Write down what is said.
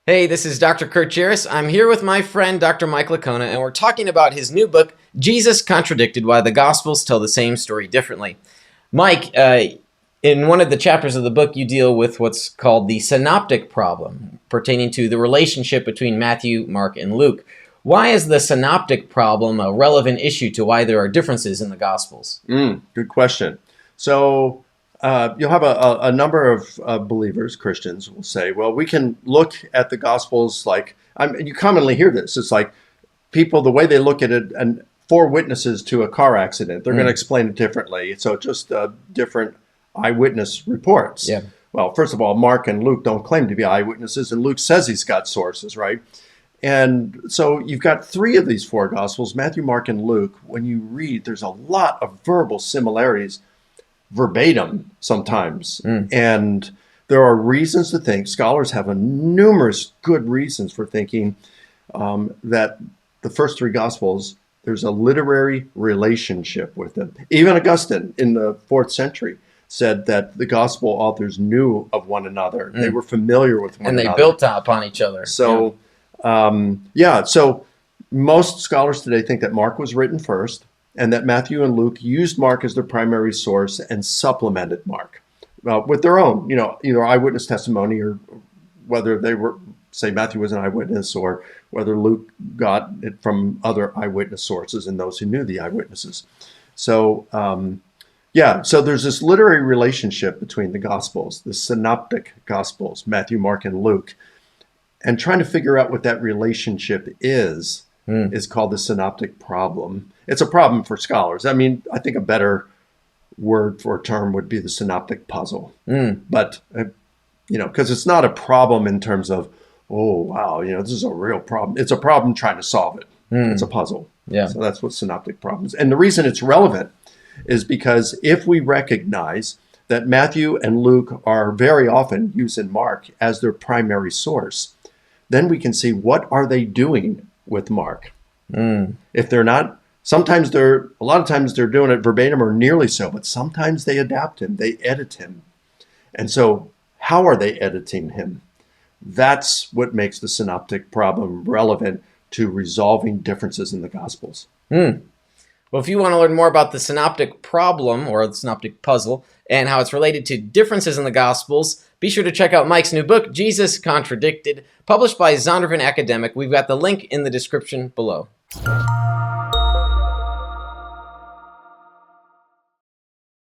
Hey, this is Dr. Kurt Jaris. I'm here with my friend Dr. Mike Licona, and we're talking about his new book, Jesus Contradicted: Why the Gospels Tell the Same Story Differently. Mike, in one of the chapters of the book, you deal with what's called the synoptic problem, pertaining to the relationship between Matthew, Mark, and Luke. Why is the synoptic problem a relevant issue to why there are differences in the Gospels? Good question. So you'll have a number of believers, Christians, will say, well, we can look at the Gospels like, you commonly hear this. It's like people, the way they look at it, and four witnesses to a car accident, they're going to explain it differently. So just different eyewitness reports. Yeah. Well, first of all, Mark and Luke don't claim to be eyewitnesses, and Luke says he's got sources, right? And so you've got three of these four Gospels, Matthew, Mark, and Luke. When you read, there's a lot of verbal similarities, verbatim sometimes. And there are reasons to think, scholars have numerous good reasons for thinking that the first three Gospels, there's a literary relationship with them. Even Augustine in the 4th century said that the Gospel authors knew of one another. They were familiar with one another. And they built upon each other. So, so most scholars today think that Mark was written first and that Matthew and Luke used Mark as their primary source and supplemented Mark with their own, either eyewitness testimony or whether they were, say Matthew was an eyewitness or whether Luke got it from other eyewitness sources and those who knew the eyewitnesses. So, so there's this literary relationship between the Gospels, the synoptic Gospels, Matthew, Mark, and Luke. And trying to figure out what that relationship is called the synoptic problem. It's a problem for scholars. I mean, I think a better word for a term would be the synoptic puzzle. But, because it's not a problem in terms of, oh, wow, this is a real problem. It's a problem trying to solve it. It's a puzzle. Yeah. So that's what synoptic problem is. And the reason it's relevant is because if we recognize that Matthew and Luke are very often using Mark as their primary source, then we can see what are they doing with Mark. If they're not, a lot of times they're doing it verbatim or nearly so, but sometimes they adapt him, they edit him. And so how are they editing him? That's what makes the synoptic problem relevant to resolving differences in the Gospels. Well, if you want to learn more about the synoptic problem or the synoptic puzzle and how it's related to differences in the Gospels, be sure to check out Mike's new book, Jesus Contradicted, published by Zondervan Academic. We've got the link in the description below.